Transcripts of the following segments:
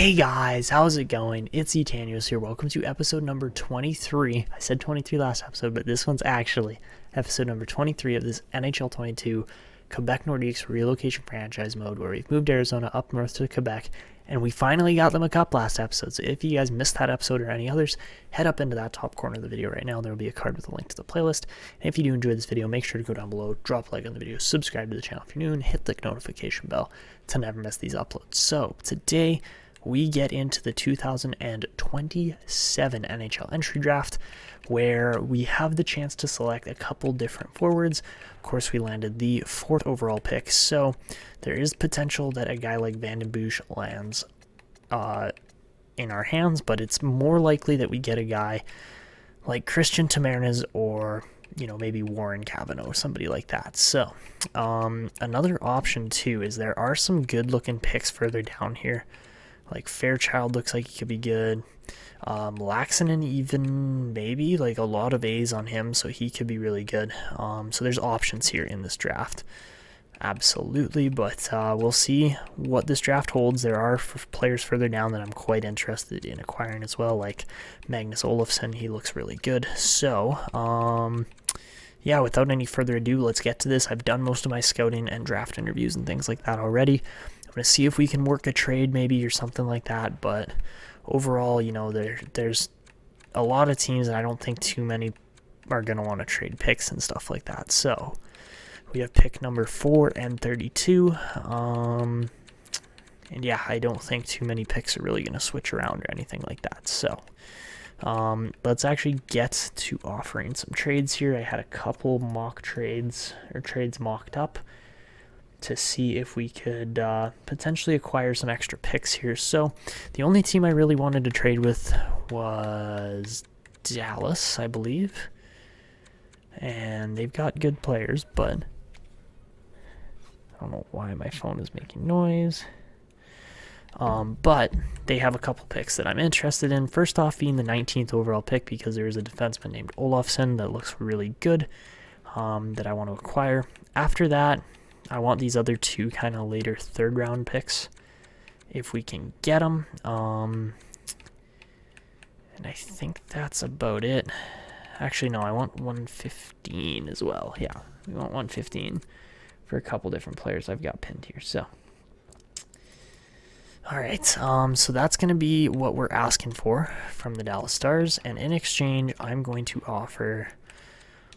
Hey guys, how's it going? It's Etanios here. Welcome to episode number 23. I said 23 last episode, but this one's actually episode number 23 of this NHL 22 Quebec Nordiques relocation franchise mode, where we've moved Arizona up north to Quebec, and we finally got them a cup last episode. So if you guys missed that episode or any others, head up into that top corner of the video right now. There will be a card with a link to the playlist. And if you do enjoy this video, make sure to go down below, drop a like on the video, subscribe to the channel if you're new, and hit the notification bell to never miss these uploads. So today we get into the 2027 NHL entry draft, where we have the chance to select a couple different forwards. Of course, we landed the 4th overall pick, so there is potential that a guy like Van den Bosch lands in our hands, but it's more likely that we get a guy like Christian Tamarnes or maybe Warren Cavanaugh, somebody like that. So another option too is there are some good looking picks further down here. Like Fairchild looks like he could be good. Laxinen even, maybe, like a lot of A's on him, so he could be really good. So there's options here in this draft. Absolutely, but we'll see what this draft holds. There are players further down that I'm quite interested in acquiring as well, like Magnus Olofsson. He looks really good. So, yeah, without any further ado, let's get to this. I've done most of my scouting and draft interviews and things like that already. I'm going to see if we can work a trade maybe or something like that, but overall, there's a lot of teams, and I don't think too many are going to want to trade picks and stuff like that. So we have pick number 4 and 32, and yeah, I don't think too many picks are really going to switch around or anything like that. So let's actually get to offering some trades here. I had a couple mock trades or trades mocked up to see if we could potentially acquire some extra picks here. So the only team I really wanted to trade with was Dallas, I believe. And they've got good players, but I don't know why my phone is making noise. But they have a couple picks that I'm interested in. First off being the 19th overall pick, because there is a defenseman named Olofsson that looks really good that I want to acquire. After that, I want these other two kind of later 3rd round picks if we can get them. And I think that's about it. Actually, no, I want 115 as well. Yeah, we want 115 for a couple different players I've got pinned here. So, all right, so that's going to be what we're asking for from the Dallas Stars. And in exchange, I'm going to offer...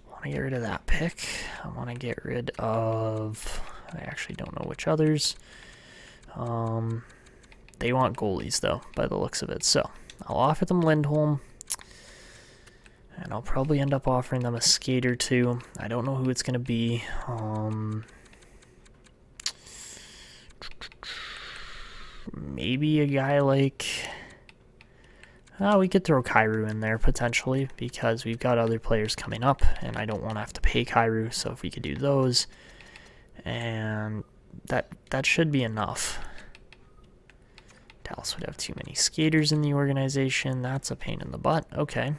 I want to get rid of that pick. I want to get rid of... I actually don't know which others. They want goalies, though, by the looks of it. So I'll offer them Lindholm. And I'll probably end up offering them a skater, too. I don't know who it's going to be. Maybe a guy like... we could throw Kyrou in there, potentially, because we've got other players coming up, and I don't want to have to pay Kyrou, so if we could do those, and that should be enough. Dallas would have too many skaters in the organization. That's a pain in the butt. Okay.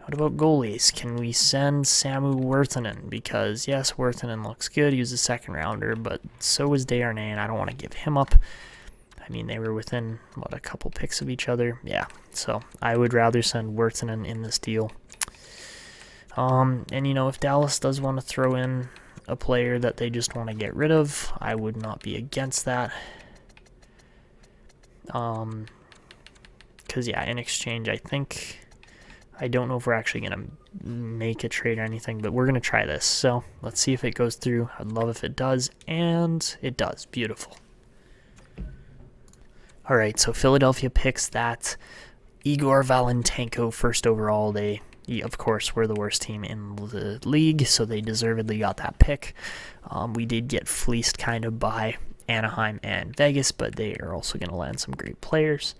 What about goalies? Can we send Samu Wirtanen? Because, yes, Wirtanen looks good. He was a 2nd rounder, but so was Desharnais, and I don't want to give him up. I mean, they were within, a couple picks of each other. Yeah, so I would rather send Wirtanen in this deal. And, if Dallas does want to throw in a player that they just want to get rid of, I would not be against that. Because, yeah, in exchange, I don't know if we're actually going to make a trade or anything, but we're going to try this. So let's see if it goes through. I'd love if it does, and it does. Beautiful. All right, so Philadelphia picks that Igor Valentenko 1st overall. They, of course, were the worst team in the league, so they deservedly got that pick. We did get fleeced kind of by Anaheim and Vegas, but they are also going to land some great players.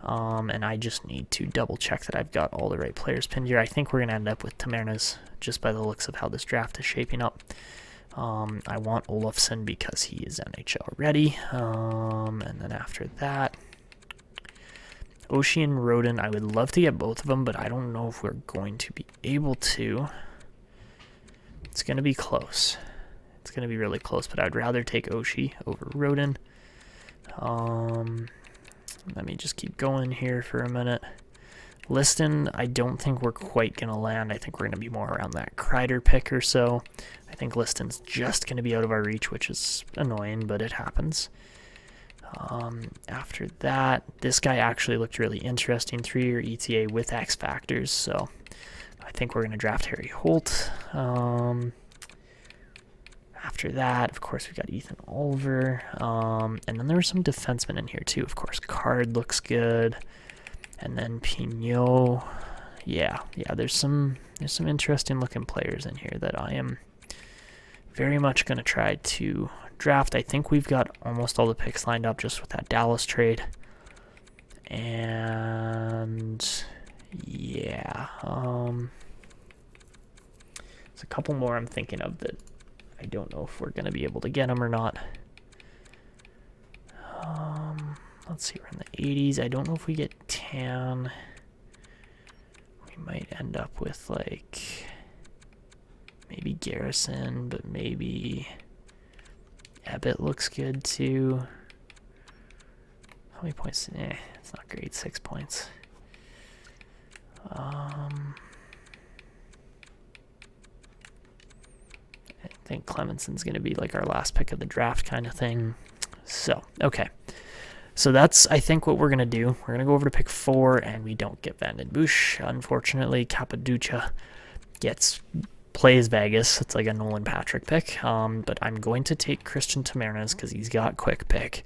And I just need to double check that I've got all the right players pinned here. I think we're going to end up with Tamarnes just by the looks of how this draft is shaping up. I want Olofsson because he is NHL ready. And then after that, Oshie and Roden, I would love to get both of them, but I don't know if we're going to be able to. It's going to be close. It's going to be really close, but I'd rather take Oshie over Roden. Let me just keep going here for a minute. Liston, I don't think we're quite going to land. I think we're going to be more around that Kreider pick or so. I think Liston's just going to be out of our reach, which is annoying, but it happens. After that, this guy actually looked really interesting. 3-year ETA with X Factors, so I think we're going to draft Harry Holt. After that, of course, we got Ethan Oliver. And then there were some defensemen in here, too. Of course, Card looks good. And then Pignot. Yeah, there's some interesting looking players in here that I am very much going to try to draft. I think we've got almost all the picks lined up just with that Dallas trade. And yeah, there's a couple more I'm thinking of that I don't know if we're going to be able to get them or not. Let's see, we're in the 80s. I don't know if we get tan. We might end up with, like, maybe Garrison, but maybe Ebbett looks good, too. How many points? It's not great. 6 points. I think Clemenson's going to be, like, our last pick of the draft kind of thing. So, okay. So that's, I think, what we're going to do. We're going to go over to pick 4, and we don't get Van den Busch. Unfortunately, Cappaduca plays Vegas. It's like a Nolan Patrick pick. But I'm going to take Christian Tamarnes because he's got quick pick.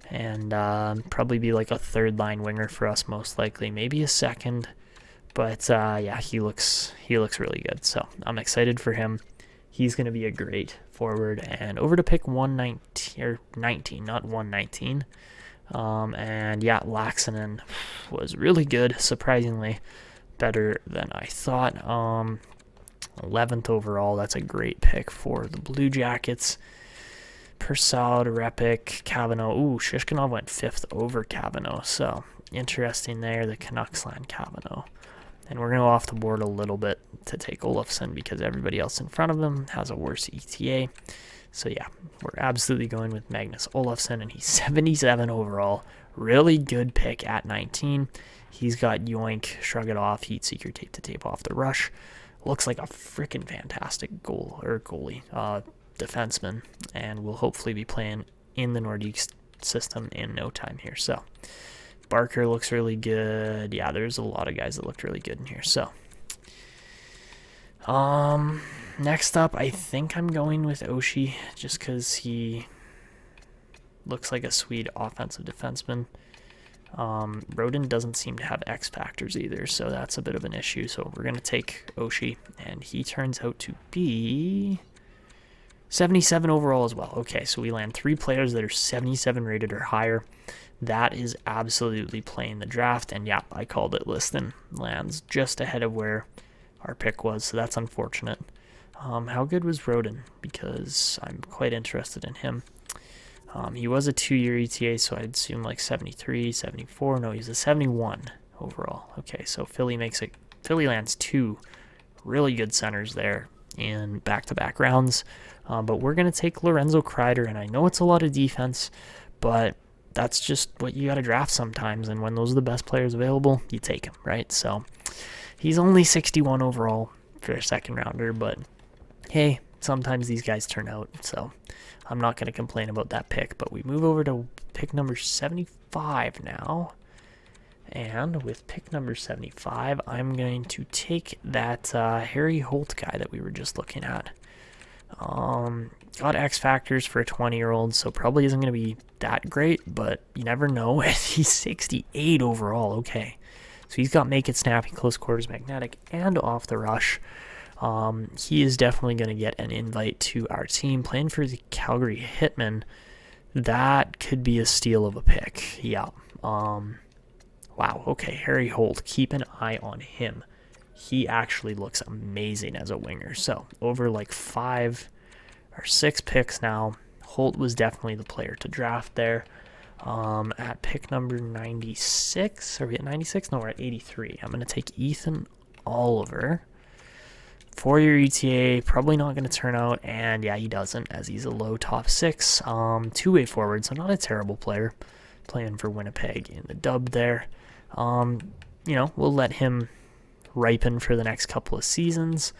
And probably be like a third-line winger for us, most likely. Maybe a second. But, yeah, he looks really good. So I'm excited for him. He's going to be a great forward. And over to pick 119, or 19, not 119. And yeah, Laxinen was really good, surprisingly better than I thought. 11th overall, that's a great pick for the Blue Jackets. Persaud, Repik, Cavanaugh. Ooh, Shishkinov went 5th over Cavanaugh, so interesting there. The Canucks land Cavanaugh. And we're going to go off the board a little bit to take Olofsson because everybody else in front of him has a worse ETA. So yeah, we're absolutely going with Magnus Olofsson, and he's 77 overall. Really good pick at 19. He's got Yoink, Shrug It Off, Heat Seeker, Tape to Tape Off the Rush. Looks like a freaking fantastic goalie, defenseman, and will hopefully be playing in the Nordiques system in no time here. So Barker looks really good. Yeah, there's a lot of guys that looked really good in here. So next up, I think I'm going with Oshie just because he looks like a sweet offensive defenseman. Rodin doesn't seem to have X factors either, so that's a bit of an issue. So we're going to take Oshie, and he turns out to be 77 overall as well. Okay, so we land 3 players that are 77 rated or higher. That is absolutely playing the draft, and yeah, I called it. Liston lands just ahead of where our pick was, so that's unfortunate. How good was Rodin? Because I'm quite interested in him. He was a 2-year ETA, so I'd assume like 73, 74. No, he's a 71 overall. Okay, so Philly lands 2 really good centers there in back-to-back rounds. But we're going to take Lorenzo Kreider, and I know it's a lot of defense, but that's just what you got to draft sometimes, and when those are the best players available, you take them, right? So he's only 61 overall for a second rounder, but hey, sometimes these guys turn out, so I'm not going to complain about that pick. But we move over to pick number 75 now, and with pick number 75, I'm going to take that Harry Holt guy that we were just looking at. Got X factors for a 20-year-old, so probably isn't going to be that great, but you never know. He's 68 overall. Okay, so he's got Make It Snappy, Close Quarters, Magnetic, and Off the Rush. He is definitely going to get an invite to our team. Playing for the Calgary Hitmen, that could be a steal of a pick. Yeah. Wow. Okay, Harry Holt. Keep an eye on him. He actually looks amazing as a winger. So over like 5 or 6 picks now, Holt was definitely the player to draft there. At pick number 96, are we at 96? No, we're at 83. I'm going to take Ethan Oliver. 4-year ETA, probably not going to turn out, and yeah, he doesn't, as he's a low top 6. 2-way forward, so not a terrible player. playing for Winnipeg in the dub there. We'll let him ripen for the next couple of seasons.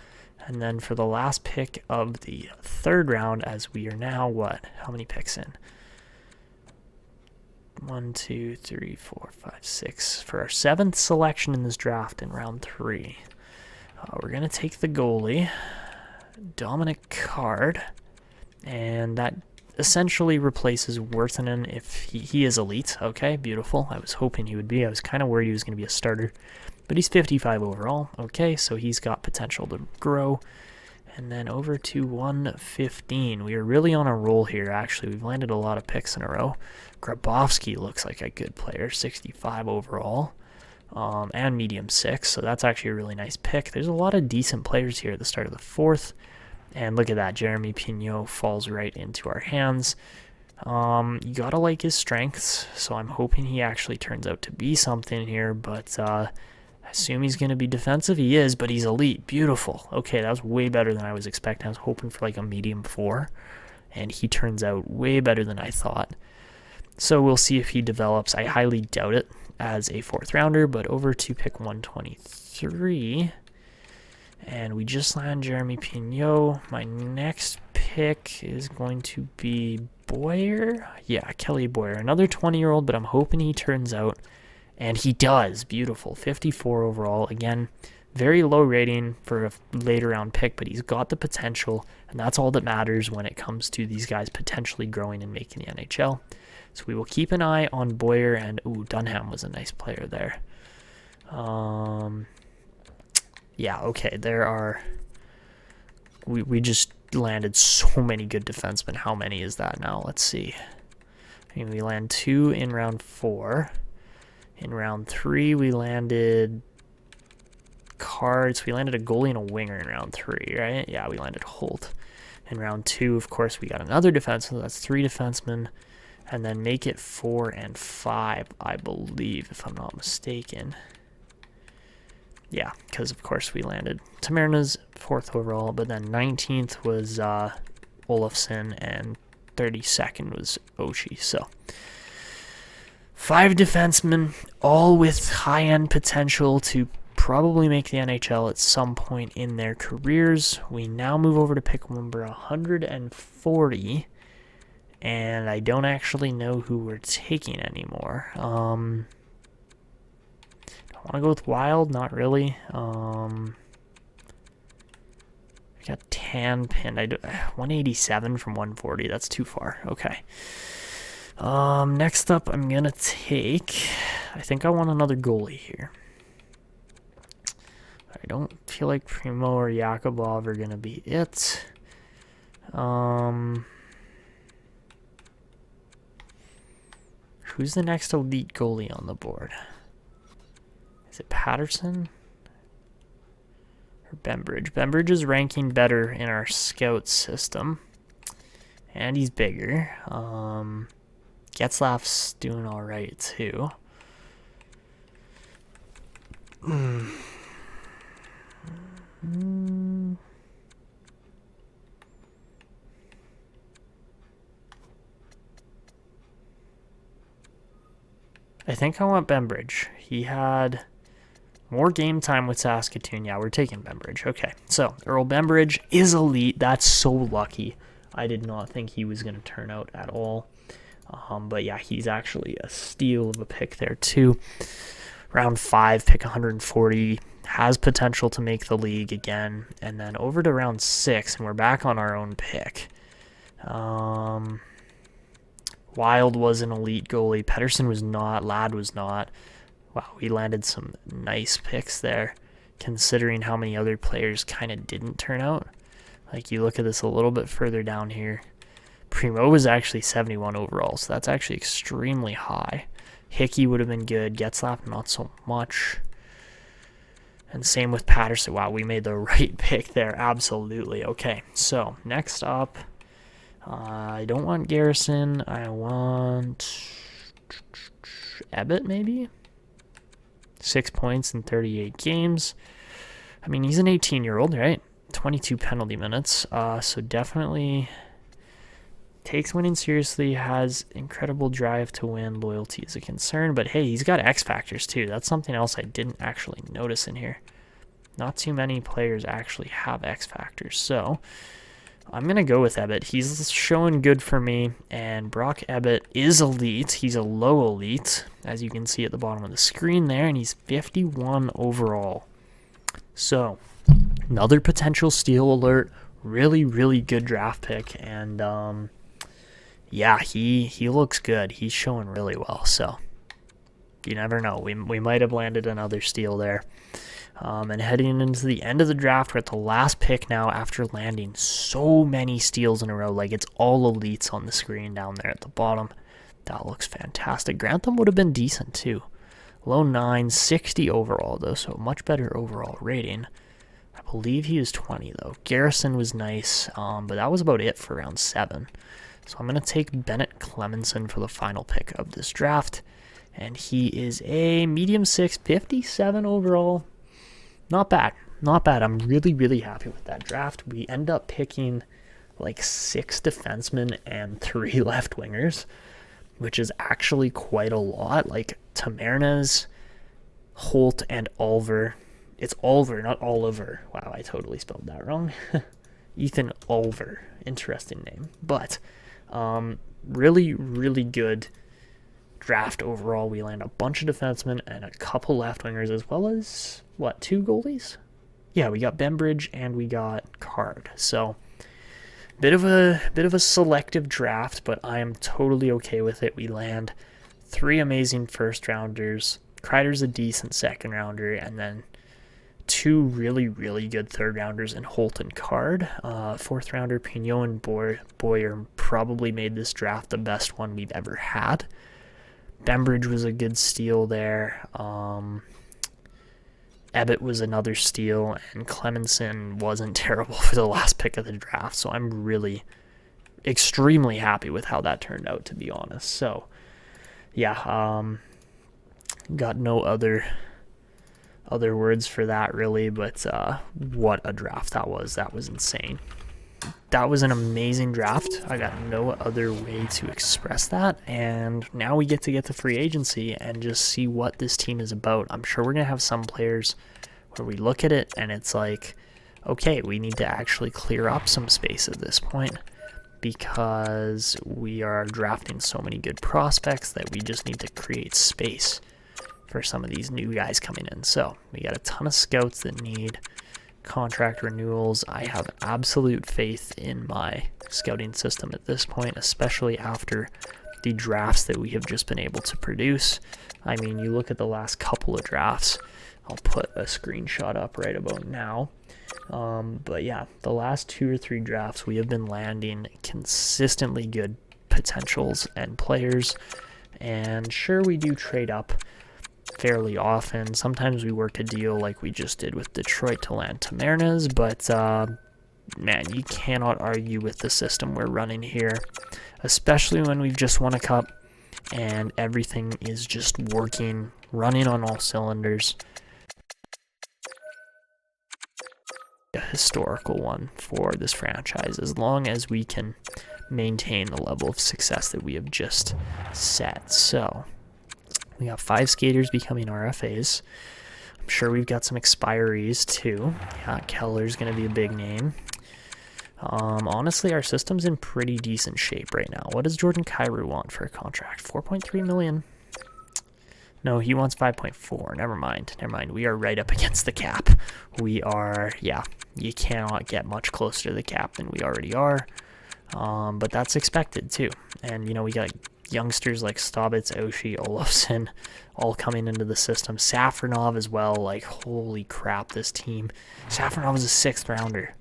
And then for the last pick of the third round, as we are now, how many picks in? 1, 2, 3, 4, 5, 6. For our 7th selection in this draft in round 3, we're going to take the goalie, Dominic Card, and that essentially replaces Wirtanen if he is elite. Okay, beautiful. I was hoping he would be. I was kind of worried he was going to be a starter. But he's 55 overall. Okay, so he's got potential to grow. And then over to 115. We are really on a roll here, actually. We've landed a lot of picks in a row. Grabowski looks like a good player, 65 overall. And medium 6, so that's actually a really nice pick. There's a lot of decent players here at the start of the 4th. And look at that, Jeremy Pignot falls right into our hands. You gotta like his strengths, so I'm hoping he actually turns out to be something here, but I assume he's going to be defensive. He is, but he's elite. Beautiful. Okay, that was way better than I was expecting. I was hoping for like a medium 4, and he turns out way better than I thought. So we'll see if he develops. I highly doubt it as a 4th rounder, but over to pick 123, and we just land Jeremy Pignot. My next pick is going to be Boyer. Yeah, Kelly Boyer, another 20-year-old, but I'm hoping he turns out. And he does. Beautiful. 54 overall. Again, very low rating for a later round pick, but he's got the potential, and that's all that matters when it comes to these guys potentially growing and making the NHL. So we will keep an eye on Boyer, and Dunham was a nice player there. Yeah, okay, we just landed so many good defensemen. How many is that now? Let's see. I mean, we land 2 in round 4. In round 3, we landed Cards. We landed a goalie and a winger in round 3, right? Yeah, we landed Holt. In round 2, of course, we got another defenseman. That's 3 defensemen. And then make it 4 and 5, I believe, if I'm not mistaken. Yeah, because, of course, we landed Tamerna's 4th overall, but then 19th was Olofsson, and 32nd was Oshie, so 5 defensemen, all with high-end potential to probably make the NHL at some point in their careers. We now move over to pick number 140, and I don't actually know who we're taking anymore. I want to go with Wild, not really. I got Tan pinned. 187 from 140, that's too far. Okay. Next up, I'm gonna take, I think I want another goalie here. I don't feel like Primo or Yakubov are gonna be it. Who's the next elite goalie on the board? Is it Patterson or Bembridge? Bembridge is ranking better in our scout system, and he's bigger. Getzlaf's doing all right too. I think I want Bembridge. He had more game time with Saskatoon. Yeah, we're taking Bembridge. Okay, so Earl Bembridge is elite. That's so lucky. I did not think he was going to turn out at all. But yeah, he's actually a steal of a pick there too. Round 5, pick 140, has potential to make the league again. And then over to round 6, and we're back on our own pick. Wild was an elite goalie. Pettersson was not. Ladd was not. Wow, we landed some nice picks there, considering how many other players kind of didn't turn out. Like, you look at this a little bit further down here. Primo was actually 71 overall, so that's actually extremely high. Hickey would have been good. Getzlaf, not so much. And same with Patterson. Wow, we made the right pick there. Absolutely. Okay, so next up, I don't want Garrison. I want Ebbett, maybe? 6 points in 38 games. I mean, he's an 18-year-old, right? 22 penalty minutes. So definitely takes winning seriously, has incredible drive to win. Loyalty is a concern, but hey, he's got X factors too. That's something else I didn't actually notice in here. Not too many players actually have X factors, so I'm going to go with Ebbett. He's showing good for me, and Brock Ebbett is elite. He's a low elite, as you can see at the bottom of the screen there, and he's 51 overall. So, another potential steal alert. Really, really good draft pick, and yeah, he looks good. He's showing really well, so you never know. We might have landed another steal there. And heading into the end of the draft, we're at the last pick now after landing so many steals in a row. Like, it's all elites on the screen down there at the bottom. That looks fantastic. Grantham would have been decent too. Low 9, 60 overall though, so much better overall rating. I believe he was 20 though. Garrison was nice, but that was about it for round 7. So I'm going to take Bennett Clemenson for the final pick of this draft. And he is a medium 6, 57 overall. Not bad. Not bad. I'm really, really happy with that draft. We end up picking like 6 defensemen and 3 left wingers, which is actually quite a lot. Like Tamernes, Holt, and Ulver. It's Ulver, not Oliver. Wow, I totally spelled that wrong. Ethan Ulver. Interesting name. But really, really good draft overall. We land a bunch of defensemen and a couple left wingers, as well as, 2 goalies? Yeah, we got Bembridge and we got Card. So, bit of a selective draft, but I am totally okay with it. We land 3 amazing first rounders. Kreider's a decent second rounder, and then 2 really, really good third rounders in Holt and Card. Fourth rounder Pignot and Boyer probably made this draft the best one we've ever had. Bembridge was a good steal there. Ebbett was another steal, and Clemenson wasn't terrible for the last pick of the draft, so I'm really extremely happy with how that turned out, to be honest. So, yeah, got no other words for that, really, but what a draft that was. That was insane. That was an amazing draft. I got no other way to express that, and now we get to free agency and just see what this team is about. I'm sure we're going to have some players where we look at it and it's like, okay, we need to actually clear up some space at this point because we are drafting so many good prospects that we just need to create space for some of these new guys coming in. So we got a ton of scouts that need contract renewals. I have absolute faith in my scouting system at this point, especially after the drafts that we have just been able to produce. I mean, you look at the last couple of drafts. I'll put a screenshot up right about now. But yeah, the last 2 or 3 drafts, we have been landing consistently good potentials and players. And sure, we do trade up fairly often. Sometimes we work a deal like we just did with Detroit to land Tamernes, but man, you cannot argue with the system we're running here, especially when we've just won a cup and everything is just working, running on all cylinders. A historical one for this franchise, as long as we can maintain the level of success that we have just set. So we got 5 skaters becoming RFAs. I'm sure we've got some expirees too. Yeah, Keller's going to be a big name. Honestly, our system's in pretty decent shape right now. What does Jordan Kyrou want for a contract? 4.3 million. No, he wants 5.4. Never mind. We are right up against the cap. We are, yeah, you cannot get much closer to the cap than we already are. But that's expected too. And, you know, we got youngsters like Staubitz, Oshie, Olofsson all coming into the system. Safronov as well. Like, holy crap, this team. Safronov is a 6th rounder.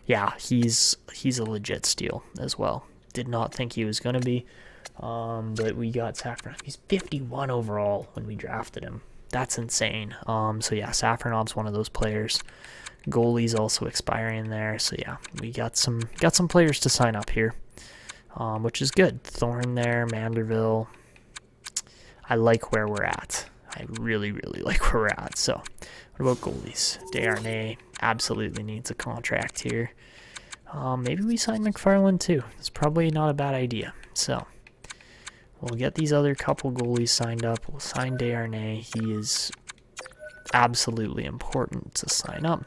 Yeah, he's a legit steal as well. Did not think he was going to be. But we got Safronov. He's 51 overall when we drafted him. That's insane. So yeah, Safronov's one of those players. Goalie's also expiring there. So yeah, we got some players to sign up here, which is good. Thorne there, Manderville. I like where we're at. I really, really like where we're at. So what about goalies? Desharnais absolutely needs a contract here. Maybe we sign McFarland too. It's probably not a bad idea. So we'll get these other couple goalies signed up. We'll sign Desharnais. He is absolutely important to sign up.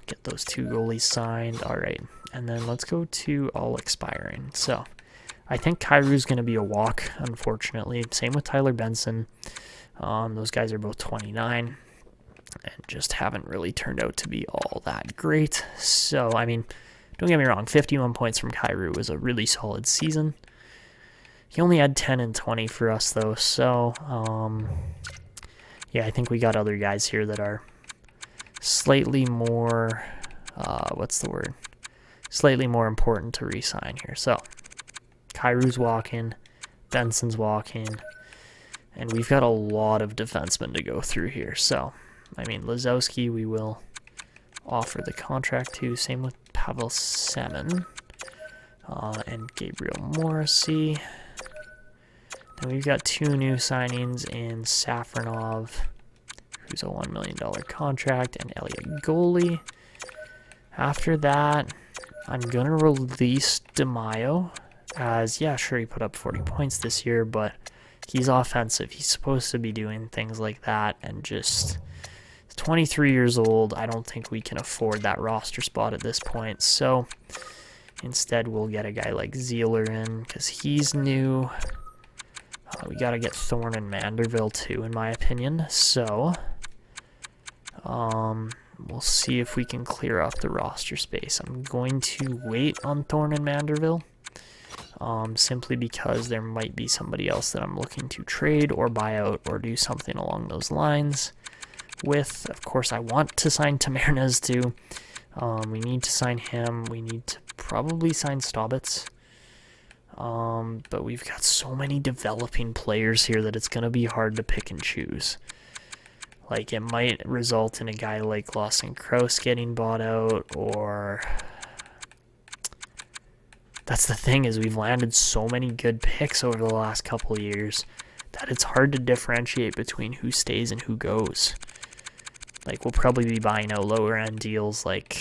Get those 2 goalies signed. All right. And then let's go to all expiring. So I think Kairu's going to be a walk, unfortunately. Same with Tyler Benson. Those guys are both 29 and just haven't really turned out to be all that great. So, I mean, don't get me wrong, 51 points from Kairu was a really solid season. He only had 10 and 20 for us, though. So, yeah, I think we got other guys here that are slightly more, slightly more important to re-sign here. So, Kairu's walking, Benson's walking, and we've got a lot of defensemen to go through here. So, I mean, Lazowski we will offer the contract to. Same with Pavel Semin and Gabriel Morrissey. Then we've got 2 new signings in Safronov, who's a $1 million contract, and Elliot Goalie. After that, I'm going to release DeMaio as, yeah, sure, he put up 40 points this year, but he's offensive. He's supposed to be doing things like that, and just 23 years old. I don't think we can afford that roster spot at this point. So instead, we'll get a guy like Zieler in because he's new. We got to get Thorne and Manderville too, in my opinion. So we'll see if we can clear up the roster space. I'm going to wait on Thorne and Manderville. Simply because there might be somebody else that I'm looking to trade or buy out or do something along those lines with. Of course, I want to sign Tamarnes too. We need to sign him. We need to probably sign Staubitz. But we've got so many developing players here that it's going to be hard to pick and choose. Like, it might result in a guy like Lawson Krause getting bought out, or... That's the thing, is we've landed so many good picks over the last couple of years that it's hard to differentiate between who stays and who goes. Like, we'll probably be buying out lower end deals. Like,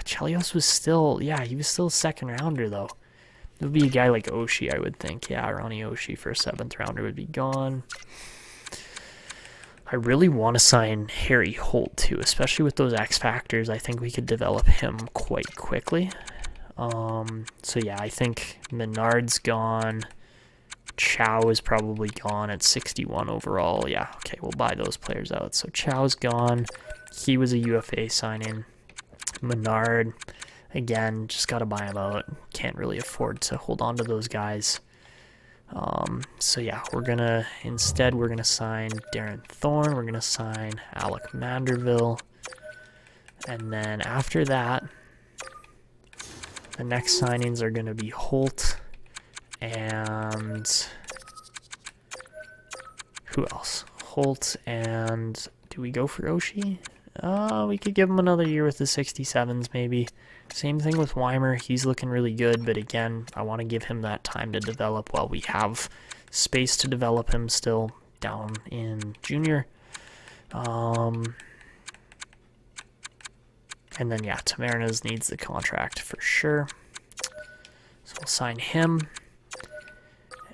Chelios was still, yeah, he was still a second rounder though. It would be a guy like Oshie, I would think. Yeah, Ronnie Oshie for a 7th rounder would be gone. I really want to sign Harry Holt too, especially with those X factors. I think we could develop him quite quickly. So yeah, I think Menard's gone. Chow is probably gone at 61 overall. Yeah, okay, we'll buy those players out. So Chow's gone. He was a UFA signing. Menard, again, just got to buy him out. Can't really afford to hold on to those guys. So yeah, we're going to sign Darren Thorne. We're going to sign Alec Manderville. And then after that, the next signings are going to be Holt and who else? Holt and do we go for Oshie? We could give him another year with the 67s maybe. Same thing with Weimer. He's looking really good, but again, I want to give him that time to develop while we have space to develop him still down in junior. And then, yeah, Tamarnes needs the contract for sure. So we'll sign him.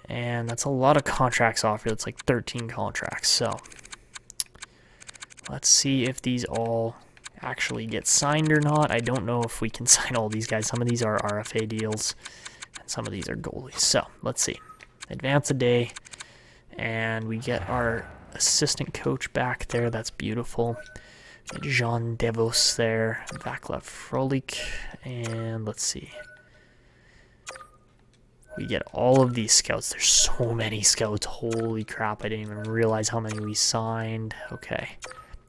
And that's a lot of contracts offered. That's like 13 contracts. So let's see if these all actually get signed or not. I don't know if we can sign all these guys. Some of these are RFA deals, and some of these are goalies. So let's see. Advance a day, and we get our assistant coach back there. That's beautiful. Get Jean Devos there, Vaclav Frolik, and let's see. We get all of these scouts. There's so many scouts. Holy crap, I didn't even realize how many we signed. Okay.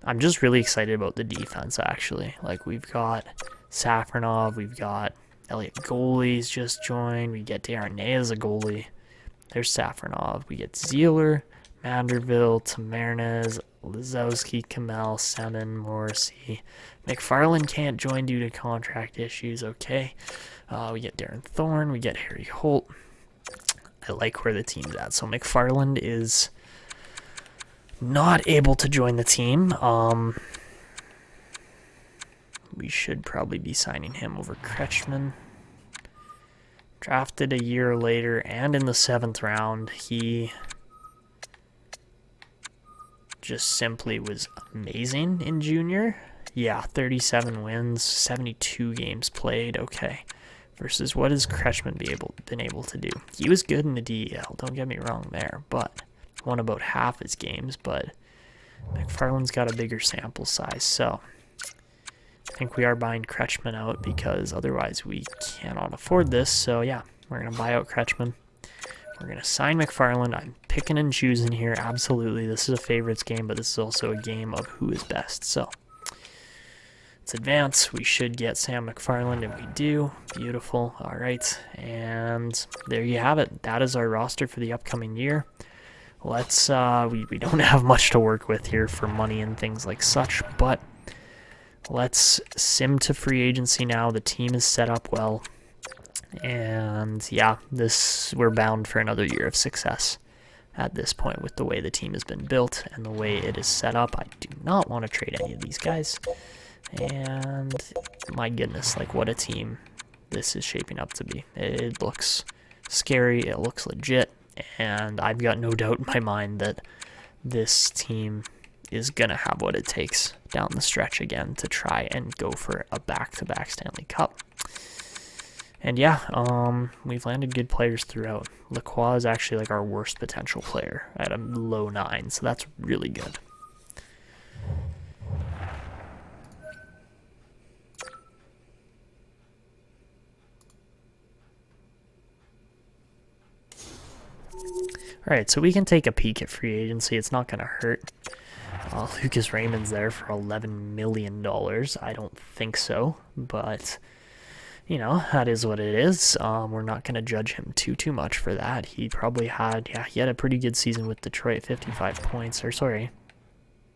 I'm just really excited about the defense, actually. Like, we've got Safronov, we've got Elliot Goalie's just joined, we get Desharnais as a goalie. There's Safronov. We get Zieler, Manderville, Tamarnes, Lazowski, Kamel, Semin, Morrissey. McFarland can't join due to contract issues. Okay. We get Darren Thorne. We get Harry Holt. I like where the team's at. So McFarland is not able to join the team. we should probably be signing him over Kretschmann. Drafted a year later and in the 7th round. He just simply was amazing in junior. Yeah, 37 wins, 72 games played. Okay. Versus what has Kretschmann been able to do? He was good in the DEL, don't get me wrong there, but won about half his games, but McFarland's got a bigger sample size, so I think we are buying Kretschmann out because otherwise we cannot afford this. So yeah, we're going to buy out Kretschmann. We're going to sign McFarland. I'm picking and choosing here, absolutely. This is a favorites game, but this is also a game of who is best. So let's advance. We should get Sam McFarland, and we do. Beautiful. All right, and there you have it. That is our roster for the upcoming year. Let's we don't have much to work with here for money and things like such, but let's sim to free agency now. The team is set up well, and yeah, we're bound for another year of success at this point with the way the team has been built and the way it is set up. I do not want to trade any of these guys, and my goodness, like what a team this is shaping up to be. It looks scary, it looks legit, and I've got no doubt in my mind that this team is going to have what it takes down the stretch again to try and go for a back-to-back Stanley Cup. And yeah, we've landed good players throughout. Lacroix is actually like our worst potential player at a low 9, so that's really good. Alright, so we can take a peek at free agency. It's not going to hurt. Lucas Raymond's there for $11 million. I don't think so, but, you know, that is what it is. We're not going to judge him too much for that. He probably had, he had a pretty good season with Detroit, 55 points, or sorry.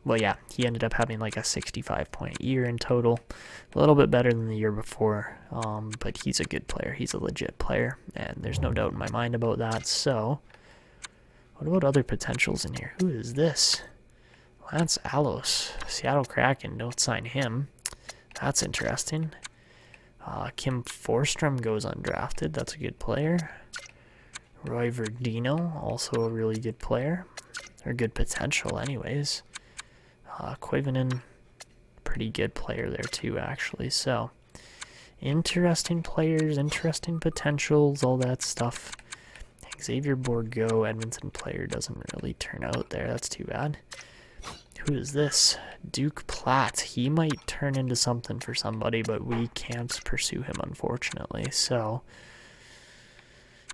Well, yeah, he ended up having like a 65-point year in total. A little bit better than the year before, but he's a good player. He's a legit player, and there's no doubt in my mind about that. So, what about other potentials in here? Who is this? Lance Allos, Seattle Kraken, don't sign him. That's interesting. Kim Forsstrom goes undrafted. That's a good player. Roy Verdino, also a really good player. Or good potential anyways. Koivunen, pretty good player there too, actually. So, interesting players, interesting potentials, all that stuff. Xavier Bourgault, Edmonton player, doesn't really turn out there. That's too bad. Who is this? Duke Platt. He might turn into something for somebody, but we can't pursue him, unfortunately. So,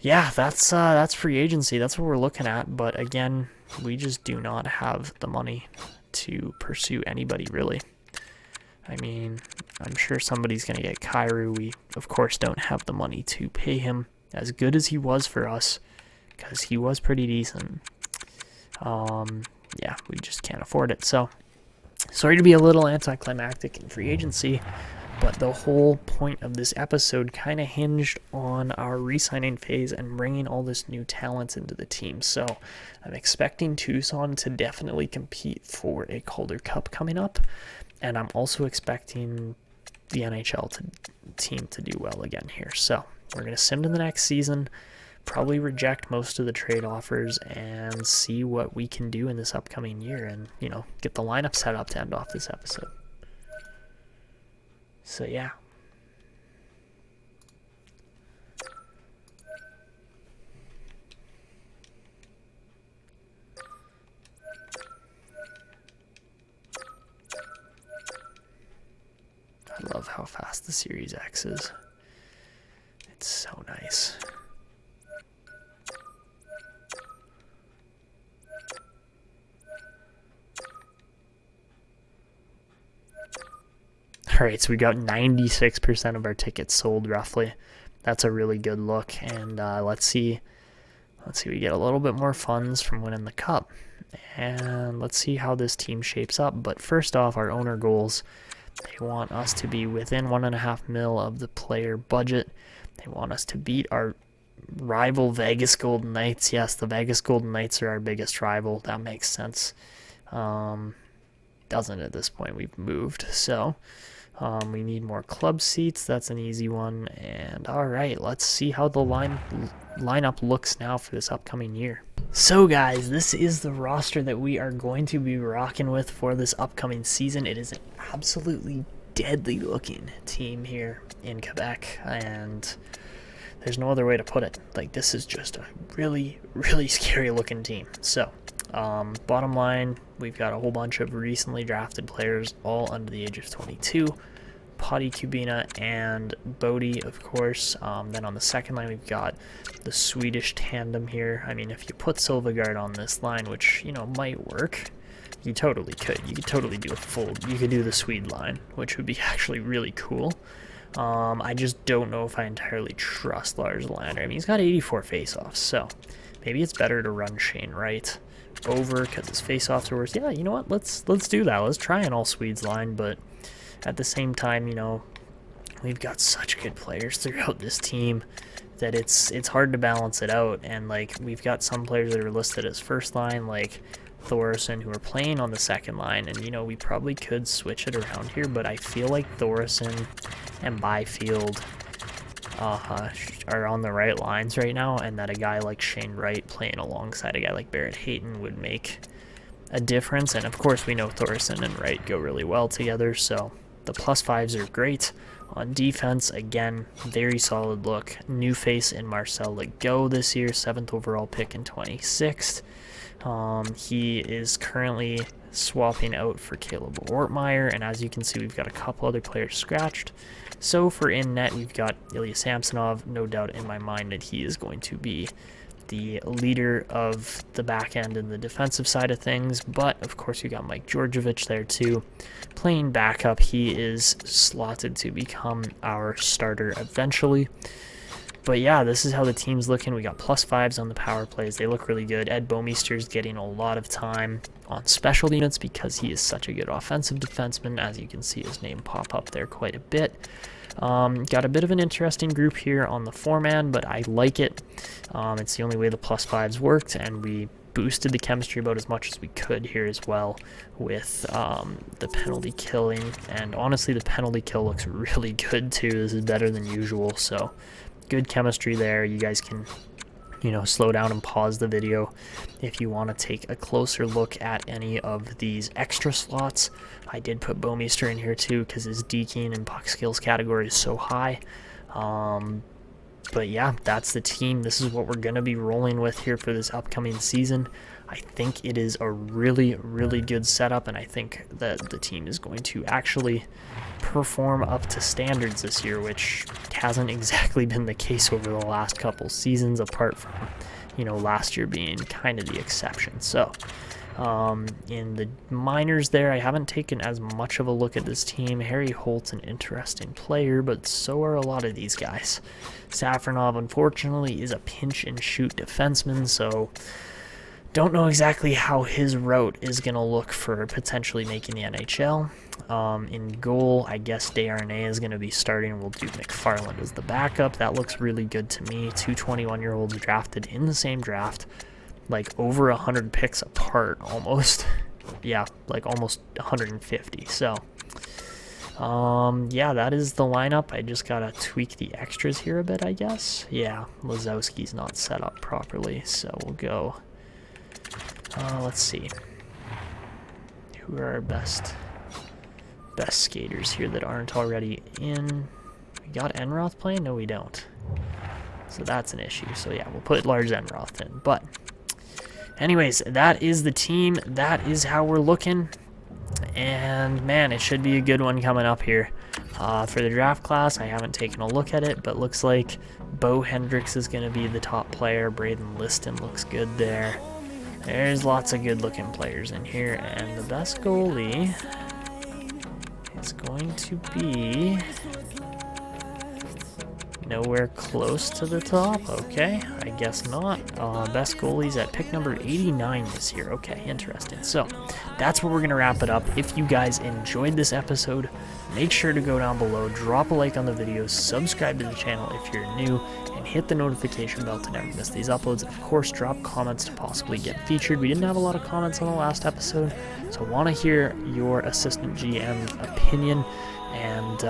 yeah, that's free agency. That's what we're looking at. But again, we just do not have the money to pursue anybody, really. I mean, I'm sure somebody's going to get Kyrou. We, of course, don't have the money to pay him as good as he was for us, because he was pretty decent. Yeah, we just can't afford it. So, sorry to be a little anticlimactic in free agency, but the whole point of this episode kind of hinged on our re-signing phase and bringing all this new talent into the team. So, I'm expecting Tucson to definitely compete for a Calder Cup coming up, and I'm also expecting the NHL team to do well again here. So, we're going to sim to the next season, probably reject most of the trade offers, and see what we can do in this upcoming year and, you know, get the lineup set up to end off this episode. So, yeah. I love how fast the Series X is. It's so nice. Alright, so we got 96% of our tickets sold, roughly. That's a really good look, and let's see, we get a little bit more funds from winning the Cup, and let's see how this team shapes up. But first off, our owner goals, they want us to be within $1.5 million of the player budget. They want us to beat our rival Vegas Golden Knights. Yes, the Vegas Golden Knights are our biggest rival. That makes sense. Doesn't at this point. We've moved. So, We need more club seats. That's an easy one. And all right, let's see how the lineup looks now for this upcoming year. So guys, this is the roster that we are going to be rocking with for this upcoming season. It is an absolutely deadly looking team here in Quebec, and there's no other way to put it. Like, this is just a really, really scary looking team. So bottom line, we've got a whole bunch of recently drafted players, all under the age of 22. Potty Kubina and Bodie, of course. Then on the second line, we've got the Swedish tandem here. I mean, if you put Silvegaard on this line, which, you know, might work, you totally could. You could totally do you could do the Swede line, which would be actually really cool. I just don't know if I entirely trust Lars Lander. I mean, he's got 84 faceoffs, so maybe it's better to run Shane Wright over because his faceoffs are worse. Yeah, you know what? Let's do that. Let's try an all Swedes line, but at the same time, you know, we've got such good players throughout this team that it's hard to balance it out. And like, we've got some players that are listed as first line, like Thorson, who are playing on the second line, and you know, we probably could switch it around here, but I feel like Thorson and Byfield are on the right lines right now, and that a guy like Shane Wright playing alongside a guy like Barrett Hayton would make a difference. And of course, we know Thorson and Wright go really well together, so the +5s are great. On defense, again, very solid look. New face in Marcel Legault this year, 7th overall pick in 26th. He is currently swapping out for Caleb Ortmeyer, and as you can see, we've got a couple other players scratched. So for in net, we've got Ilya Samsonov. No doubt in my mind that he is going to be the leader of the back end and the defensive side of things, but of course you got Mike Georgievich there too. Playing backup, he is slotted to become our starter eventually. But yeah, this is how the team's looking. We got +5s on the power plays. They look really good. Ed Bomeister's getting a lot of time on special units because he is such a good offensive defenseman. As you can see, his name pop up there quite a bit. Got a bit of an interesting group here on the 4-man, but I like it. It's the only way the +5s worked, and we boosted the chemistry about as much as we could here as well with the penalty killing. And honestly, the penalty kill looks really good too. This is better than usual, so good chemistry there. You guys can, you know, slow down and pause the video if you want to take a closer look at any of these extra slots. I did put Bomeister in here too because his deking and puck skills category is so high. But yeah, that's the team. This is what we're going to be rolling with here for this upcoming season. I think it is a really, really good setup, and I think that the team is going to actually perform up to standards this year, which hasn't exactly been the case over the last couple seasons, apart from, you know, last year being kind of the exception. So in the minors there, I haven't taken as much of a look at this team. Harry Holt's an interesting player, but so are a lot of these guys. Safronov, unfortunately, is a pinch-and-shoot defenseman, so don't know exactly how his route is going to look for potentially making the NHL. In goal, I guess Desharnais is going to be starting. We'll do McFarland as the backup. That looks really good to me. Two 21-year-olds drafted in the same draft, like over 100 picks apart almost. Yeah, like almost 150. So yeah, that is the lineup. I just gotta tweak the extras here a bit, I guess. Yeah, Lazowski's not set up properly, so we'll go. Let's see. Who are our best skaters here that aren't already in? We got Enroth playing? No, we don't. So that's an issue. So yeah, we'll put Lars Enroth in. But anyways, that is the team. That is how we're looking. And man, it should be a good one coming up here. For the draft class, I haven't taken a look at it, but looks like Bo Hendricks is going to be the top player. Braden Liston looks good there. There's lots of good-looking players in here, and the best goalie is going to be nowhere close to the top. Okay, I guess not. Best goalies at pick number 89 this year. Okay, interesting. So that's where we're going to wrap it up. If you guys enjoyed this episode, make sure to go down below, drop a like on the video, subscribe to the channel if you're new, and hit the notification bell to never miss these uploads. Of course, drop comments to possibly get featured. We didn't have a lot of comments on the last episode, so I want to hear your assistant GM opinion. And,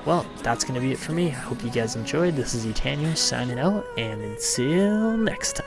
well, that's going to be it for me. I hope you guys enjoyed. This is Etanio signing out, and until next time.